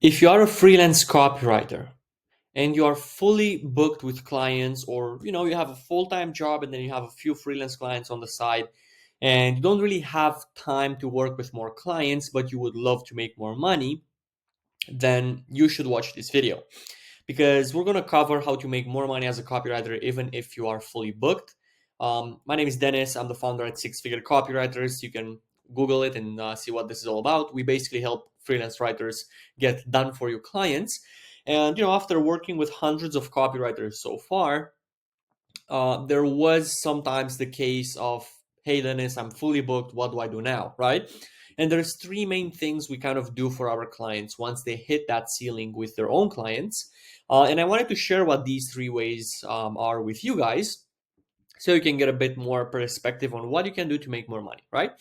If you are a freelance copywriter and you are fully booked with clients, or you have a full-time job and then you have a few freelance clients on the side, and you don't really have time to work with more clients but you would love to make more money, then you should watch this video, because we're going to cover how to make more money as a copywriter even if you are fully booked. My name is Dennis. I'm the founder at Six Figure Copywriters. You can Google it and see what this is all about. We basically help freelance writers get done for you clients. And after working with hundreds of copywriters so far, there was sometimes the case of, hey Dennis, I'm fully booked, what do I do now, right? And there's three main things we kind of do for our clients once they hit that ceiling with their own clients. And I wanted to share what these three ways are with you guys, so you can get a bit more perspective on what you can do to make more money, right?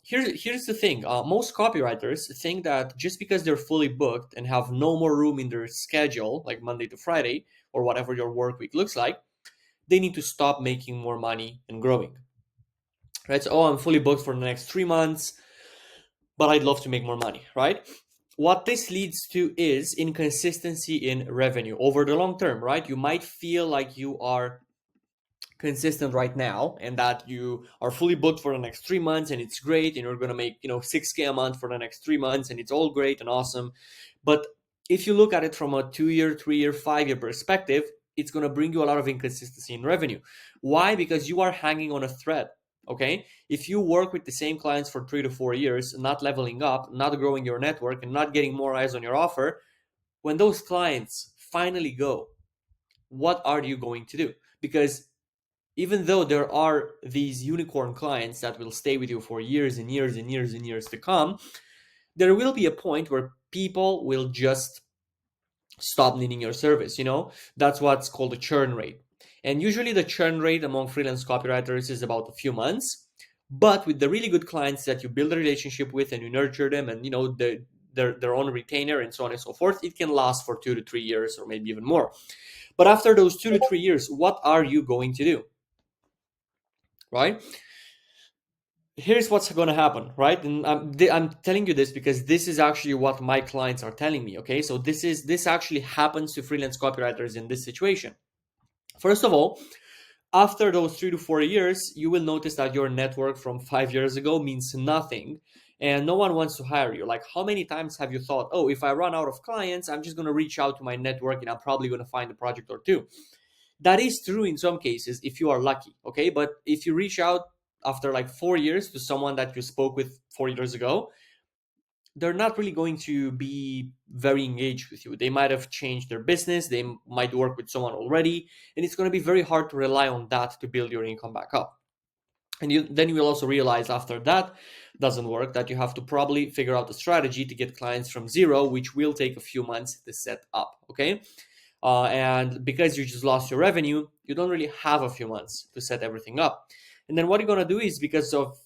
Here's the thing. Most copywriters think that just because they're fully booked and have no more room in their schedule, like Monday to Friday or whatever your work week looks like, they need to stop making more money and growing, right? So, I'm fully booked for the next 3 months, but I'd love to make more money, right? What this leads to is inconsistency in revenue over the long term, right? You might feel like you are consistent right now and that you are fully booked for the next 3 months and it's great and you're going to make 6K a month for the next 3 months and it's all great and awesome. But if you look at it from a 2-year, 3-year, 5-year perspective, it's going to bring you a lot of inconsistency in revenue. Why? Because you are hanging on a thread. Okay, if you work with the same clients for 3 to 4 years, not leveling up, not growing your network, and not getting more eyes on your offer, when those clients finally go, what are you going to do? Because even though there are these unicorn clients that will stay with you for years and years and years and years to come, there will be a point where people will just stop needing your service. That's what's called a churn rate. And usually the churn rate among freelance copywriters is about a few months. But with the really good clients that you build a relationship with and you nurture them and their own retainer and so on and so forth, it can last for 2 to 3 years or maybe even more. But after those 2 to 3 years, what are you going to do? Right? Here's what's going to happen, right? And I'm telling you this because this is actually what my clients are telling me. Okay, so this actually happens to freelance copywriters in this situation. First of all, after those 3 to 4 years, you will notice that your network from 5 years ago means nothing and no one wants to hire you. Like, how many times have you thought, oh, if I run out of clients, I'm just going to reach out to my network and I'm probably going to find a project or two? That is true in some cases if you are lucky, okay? But if you reach out after like 4 years to someone that you spoke with 4 years ago, they're not really going to be very engaged with you. They might have changed their business, they might work with someone already, and it's going to be very hard to rely on that to build your income back up. And then you will also realize after that doesn't work that you have to probably figure out a strategy to get clients from zero, which will take a few months to set up, okay? And because you just lost your revenue, you don't really have a few months to set everything up. And then what you're going to do is, because of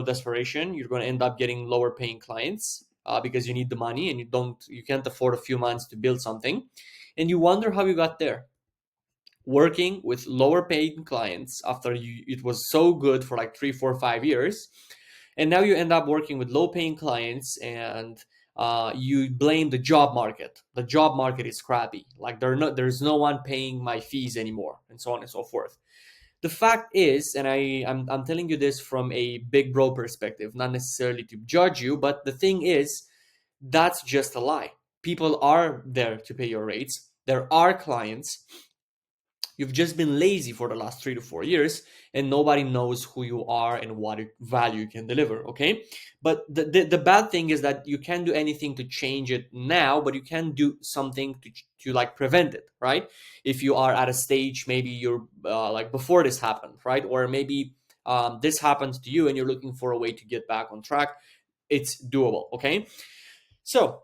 desperation, you're going to end up getting lower paying clients because you need the money and you can't afford a few months to build something. And you wonder how you got there, working with lower paying clients after it was so good for like 3, 4, 5 years. And now you end up working with low paying clients and you blame the job market. The job market is crappy. Like there's no one paying my fees anymore, and so on and so forth. The fact is, and I'm telling you this from a big bro perspective, not necessarily to judge you, but the thing is, that's just a lie. People are there to pay your rates. There are clients. You've just been lazy for the last 3 to 4 years and nobody knows who you are and what value you can deliver, okay? But the bad thing is that you can't do anything to change it now, but you can do something to like prevent it, right? If you are at a stage, maybe you're like before this happened, right? Or maybe this happened to you and you're looking for a way to get back on track. It's doable, okay? So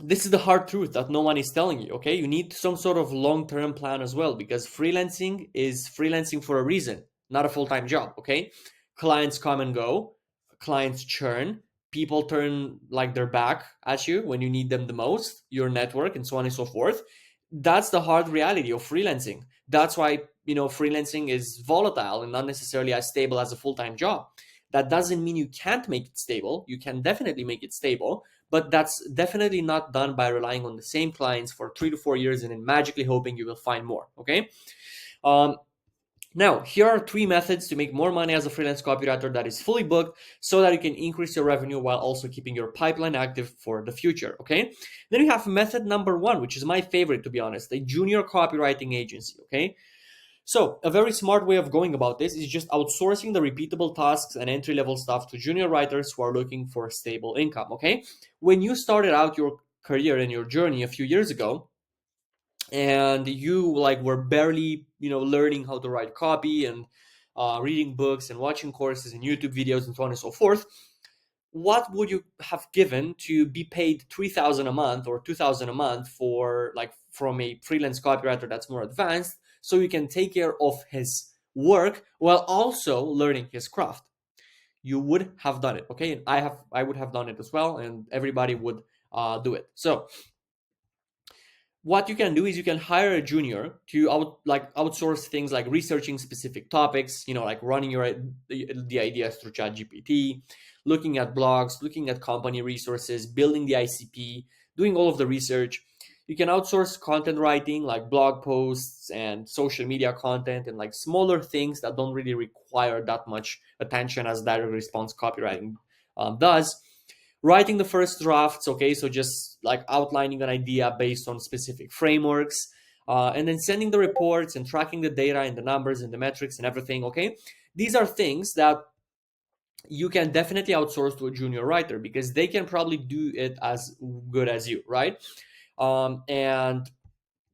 this is the hard truth that no one is telling you, okay? You need some sort of long-term plan as well, because freelancing is freelancing for a reason, not a full-time job, okay? Clients come and go, clients churn, people turn like their back at you when you need them the most, your network, and so on and so forth. That's the hard reality of freelancing. That's why, freelancing is volatile and not necessarily as stable as a full-time job. That doesn't mean you can't make it stable. You can definitely make it stable, but that's definitely not done by relying on the same clients for 3 to 4 years and then magically hoping you will find more. Okay. Um, Now, here are 3 methods to make more money as a freelance copywriter that is fully booked so that you can increase your revenue while also keeping your pipeline active for the future, okay? Then you have method number 1, which is my favorite, to be honest, a junior copywriting agency, okay? So a very smart way of going about this is just outsourcing the repeatable tasks and entry-level stuff to junior writers who are looking for a stable income, okay? When you started out your career and your journey a few years ago, and you like were barely learning how to write copy and reading books and watching courses and YouTube videos and so on and so forth, what would you have given to be paid 3,000 a month or 2,000 a month for like from a freelance copywriter that's more advanced, so you can take care of his work while also learning his craft? You would have done it, okay? And I would have done it as well, and everybody would do it. So what you can do is you can hire a junior to outsource things like researching specific topics, like running the ideas through ChatGPT, looking at blogs, looking at company resources, building the ICP, doing all of the research. You can outsource content writing like blog posts and social media content and like smaller things that don't really require that much attention as direct response copywriting does. Writing the first drafts, okay, so just like outlining an idea based on specific frameworks, and then sending the reports and tracking the data and the numbers and the metrics and everything, okay? These are things that you can definitely outsource to a junior writer because they can probably do it as good as you, right? And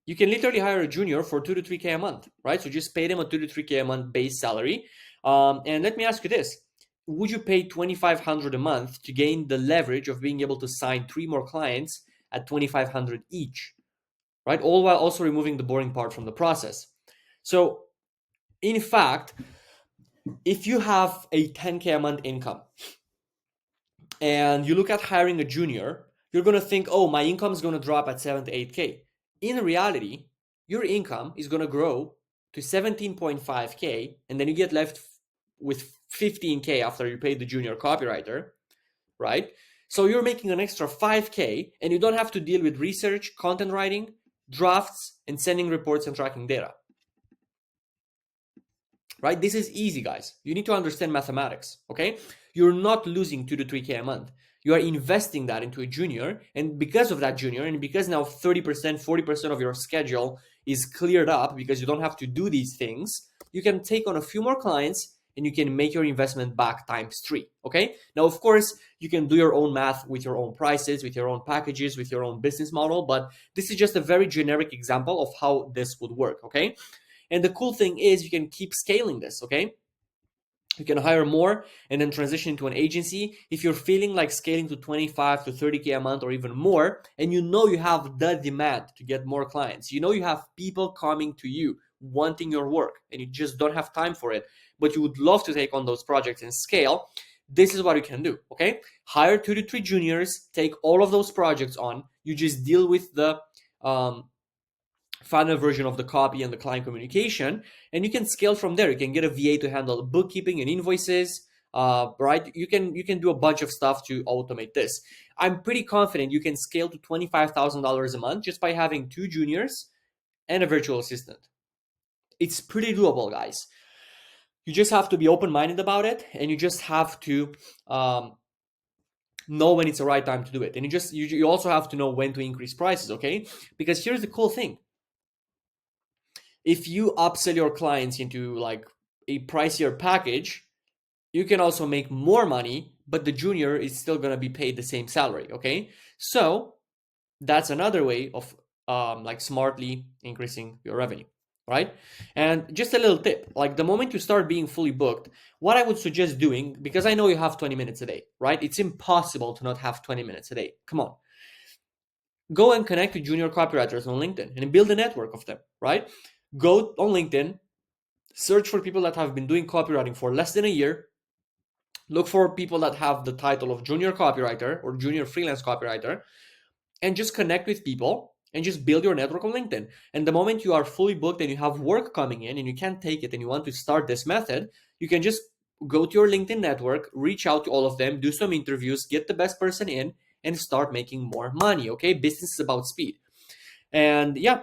you can literally hire a junior for 2 to 3K a month, right? So just pay them a 2 to 3K a month base salary. And let me ask you this: would you pay 2,500 a month to gain the leverage of being able to sign 3 more clients at 2,500 each, right? All while also removing the boring part from the process. So in fact, if you have a 10K a month income and you look at hiring a junior, you're going to think, oh, my income is going to drop at 7 to 8K. In reality, your income is going to grow to 17.5K, and then you get left with 15K after you pay the junior copywriter, right? So you're making an extra 5K, and you don't have to deal with research, content writing, drafts, and sending reports and tracking data, right? This is easy, guys. You need to understand mathematics, okay? You're not losing 2 to 3K a month. You are investing that into a junior, and because of that junior, and because now 30%, 40% of your schedule is cleared up because you don't have to do these things, you can take on a few more clients and you can make your investment back times 3, okay? Now, of course, you can do your own math with your own prices, with your own packages, with your own business model, but this is just a very generic example of how this would work, okay? And the cool thing is you can keep scaling this, okay? You can hire more and then transition into an agency. If you're feeling like scaling to 25 to 30K a month or even more, and you know you have the demand to get more clients, you know you have people coming to you wanting your work and you just don't have time for it, but you would love to take on those projects and scale, this is what you can do, okay? Hire 2 to 3 juniors, take all of those projects on. You just deal with the final version of the copy and the client communication, and you can scale from there. You can get a VA to handle bookkeeping and invoices, right? You can do a bunch of stuff to automate this. I'm pretty confident you can scale to $25,000 a month just by having 2 juniors and a virtual assistant. It's pretty doable, guys. You just have to be open-minded about it, and you just have to know when it's the right time to do it. And you also have to know when to increase prices, okay? Because here's the cool thing: if you upsell your clients into like a pricier package, you can also make more money, but the junior is still going to be paid the same salary, okay? So that's another way of like smartly increasing your revenue, right? And just a little tip, like the moment you start being fully booked, what I would suggest doing, because I know you have 20 minutes a day, right? It's impossible to not have 20 minutes a day. Come on. Go and connect with junior copywriters on LinkedIn and build a network of them, right? Go on LinkedIn, search for people that have been doing copywriting for less than a year. Look for people that have the title of junior copywriter or junior freelance copywriter, and just connect with people and just build your network on LinkedIn. And the moment you are fully booked and you have work coming in and you can't take it and you want to start this method, you can just go to your LinkedIn network, reach out to all of them, do some interviews, get the best person in, and start making more money. Okay, business is about speed. And yeah,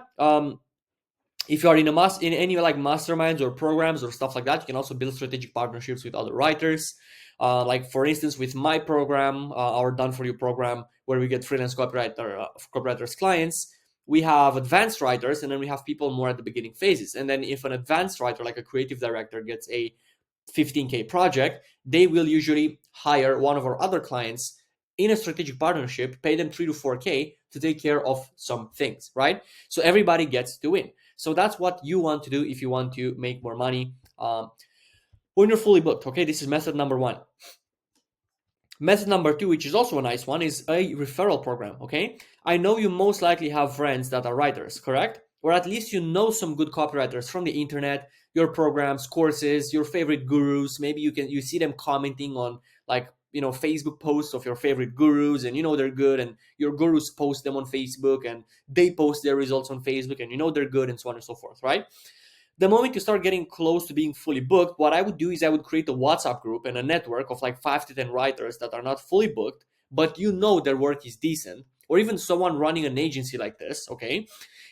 if you are in in any like masterminds or programs or stuff like that, you can also build strategic partnerships with other writers. Like for instance, with my program, our Done For You program, where we get freelance copywriters clients, we have advanced writers, and then we have people more at the beginning phases. And then if an advanced writer, like a creative director, gets a 15K project, they will usually hire one of our other clients in a strategic partnership, pay them 3 to 4K to take care of some things, right? So everybody gets to win. So that's what you want to do if you want to make more money when you're fully booked. Okay, this is method number one. Method number two, which is also a nice one, is a referral program. Okay, I know you most likely have friends that are writers, correct? Or at least you know some good copywriters from the internet, your programs, courses, your favorite gurus. Maybe you see them commenting on like Facebook posts of your favorite gurus, and they're good, and your gurus post them on Facebook, and they post their results on Facebook, and they're good, and so on and so forth, right? The moment you start getting close to being fully booked, what I would do is I would create a WhatsApp group and a network of like 5 to 10 writers that are not fully booked, but their work is decent, or even someone running an agency like this, okay?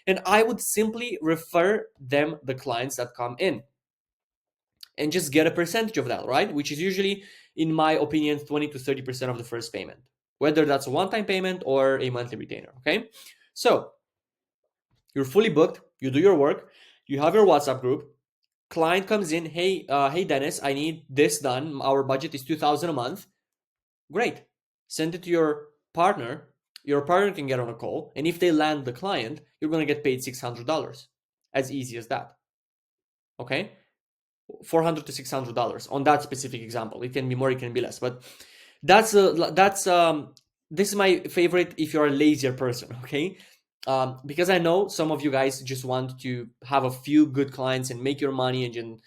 And I would simply refer them the clients that come in and just get a percentage of that, right? Which is usually, in my opinion, 20 to 30% of the first payment, whether that's a one-time payment or a monthly retainer, okay? So you're fully booked, you do your work, you have your WhatsApp group, client comes in, hey Dennis, I need this done, our budget is 2,000 a month. Great, send it to your partner can get on a call, and if they land the client, you're going to get paid $600. As easy as that. Okay, $400 to $600 on that specific example. It can be more, it can be less, but that's this is my favorite if you're a lazier person. Okay, because I know some of you guys just want to have a few good clients and make your money and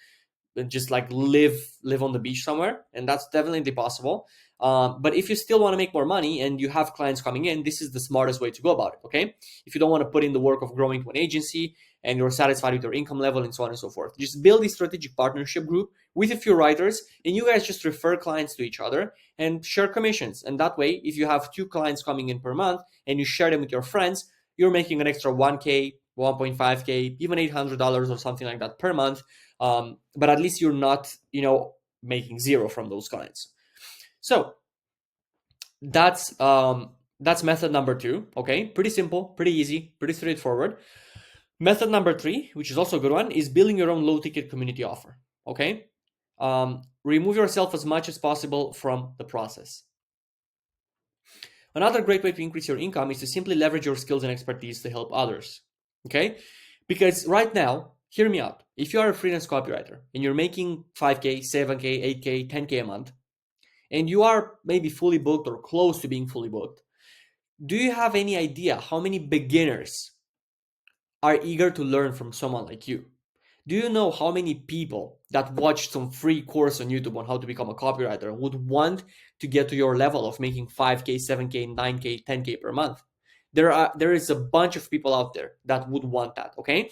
just like live on the beach somewhere, and that's definitely possible. But if you still want to make more money and you have clients coming in, this is the smartest way to go about it. Okay, if you don't want to put in the work of growing to an agency and you're satisfied with your income level and so on and so forth, just build a strategic partnership group with a few writers, and you guys just refer clients to each other and share commissions. And that way, if you have 2 clients coming in per month and you share them with your friends, you're making an extra 1K, 1.5K, even $800 or something like that per month. But at least you're not, making zero from those clients. So that's method number 2. Okay, pretty simple, pretty easy, pretty straightforward. Method number 3, which is also a good one, is building your own low-ticket community offer. Okay, remove yourself as much as possible from the process. Another great way to increase your income is to simply leverage your skills and expertise to help others. Okay, because right now, hear me out. If you are a freelance copywriter and you're making 5K, 7K, 8K, 10K a month, and you are maybe fully booked or close to being fully booked, do you have any idea how many beginners are eager to learn from someone like you? Do you know how many people that watched some free course on YouTube on how to become a copywriter would want to get to your level of making 5K, 7K, 9K, 10K per month? There is a bunch of people out there that would want that, okay?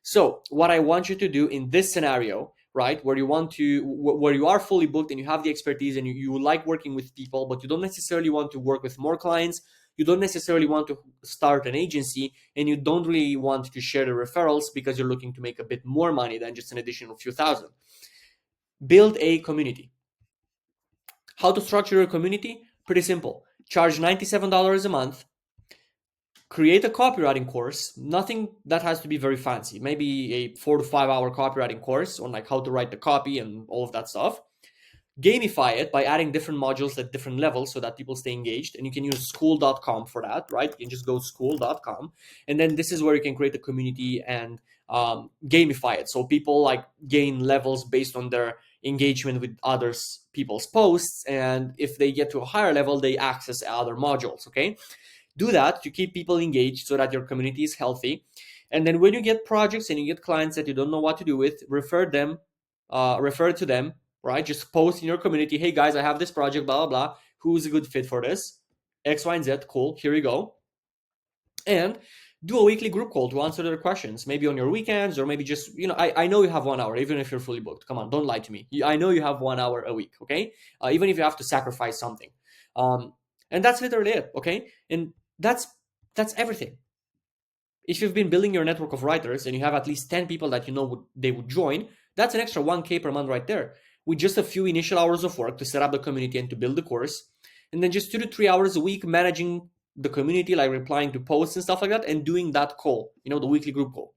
So what I want you to do in this scenario, right, where you are fully booked and you have the expertise and you like working with people, but you don't necessarily want to work with more clients, you don't necessarily want to start an agency, and you don't really want to share the referrals because you're looking to make a bit more money than just an additional few thousand. Build a community. How to structure your community? Pretty simple. Charge $97 a month. Create a copywriting course, nothing that has to be very fancy, maybe a 4 to 5 hour copywriting course on like how to write the copy and all of that stuff. Gamify it by adding different modules at different levels so that people stay engaged, and you can use school.com for that, right? You can just go school.com, and then this is where you can create a community and gamify it, so people like gain levels based on their engagement with others people's posts, and if they get to a higher level, they access other modules. Okay, do that to keep people engaged so that your community is healthy. And then when you get projects and you get clients that you don't know what to do with, refer to them, right? Just post in your community, hey guys, I have this project, blah, blah, blah. Who's a good fit for this? X, Y, and Z, cool, here you go. And do a weekly group call to answer their questions, maybe on your weekends, or maybe just, I know you have 1 hour, even if you're fully booked. Come on, don't lie to me. I know you have 1 hour a week, okay? Even if you have to sacrifice something. And that's literally it, okay? And that's everything. If you've been building your network of writers and you have at least 10 people that you know they would join, that's an extra 1K per month right there, with just a few initial hours of work to set up the community and to build the course, and then just 2 to 3 hours a week managing the community, like replying to posts and stuff like that, and doing that call, the weekly group call.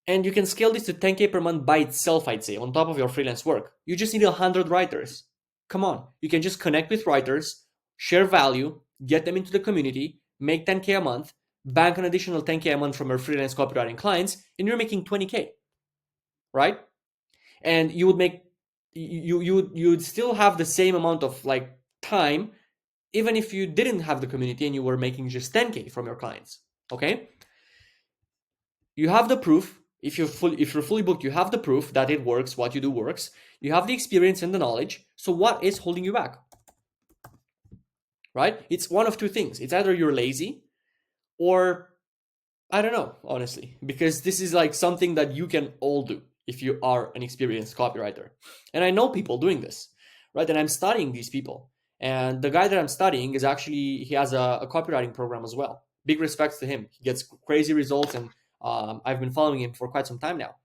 And you can scale this to 10K per month by itself, I'd say, on top of your freelance work. You just need 100 writers. Come on, you can just connect with writers, share value, get them into the community, make 10K a month, bank an additional 10K a month from your freelance copywriting clients, and you're making 20K, right? And you would make, you'd still have the same amount of like time, even if you didn't have the community and you were making just 10K from your clients, okay? You have the proof. If you're fully booked, you have the proof that it works, what you do works. You have the experience and the knowledge. So what is holding you back? Right? It's one of two things. It's either you're lazy, or I don't know, honestly, because this is like something that you can all do if you are an experienced copywriter. And I know people doing this, right? And I'm studying these people. And the guy that I'm studying is actually, he has a copywriting program as well. Big respects to him. He gets crazy results, and I've been following him for quite some time now.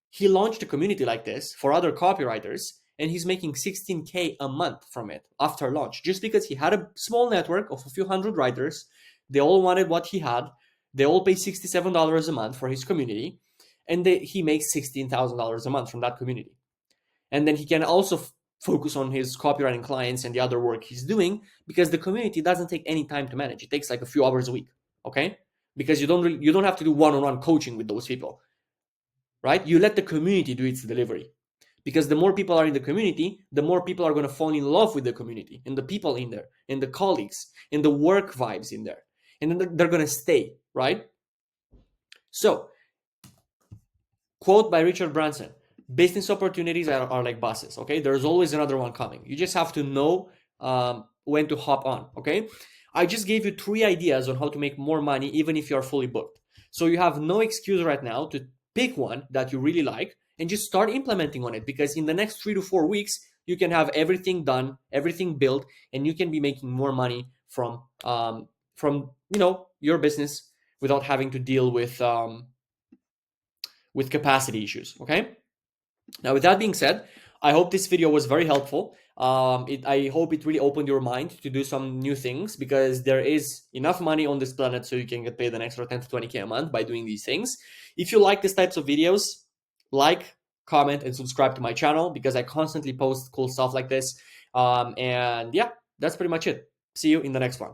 He launched a community like this for other copywriters, and he's making 16K a month from it after launch, just because he had a small network of a few hundred writers. They all wanted what he had. They all pay $67 a month for his community, and he makes $16,000 a month from that community. And then he can also focus on his copywriting clients and the other work he's doing, because the community doesn't take any time to manage. It takes like a few hours a week, okay? Because you don't have to do one-on-one coaching with those people, right? You let the community do its delivery, because the more people are in the community, the more people are going to fall in love with the community and the people in there and the colleagues and the work vibes in there, and then they're going to stay, right? So, quote by Richard Branson: business opportunities are like buses, okay? There's always another one coming. You just have to know when to hop on, okay? I just gave you 3 ideas on how to make more money even if you're fully booked. So you have no excuse right now to pick one that you really like and just start implementing on it, because in the next 3 to 4 weeks, you can have everything done, everything built, and you can be making more money from your business without having to deal with capacity issues, okay? Now, with that being said, I hope this video was very helpful. I hope it really opened your mind to do some new things, because there is enough money on this planet so you can get paid an extra 10 to 20K a month by doing these things. If you like these types of videos, like, comment, and subscribe to my channel, because I constantly post cool stuff like this. And yeah, that's pretty much it. See you in the next one.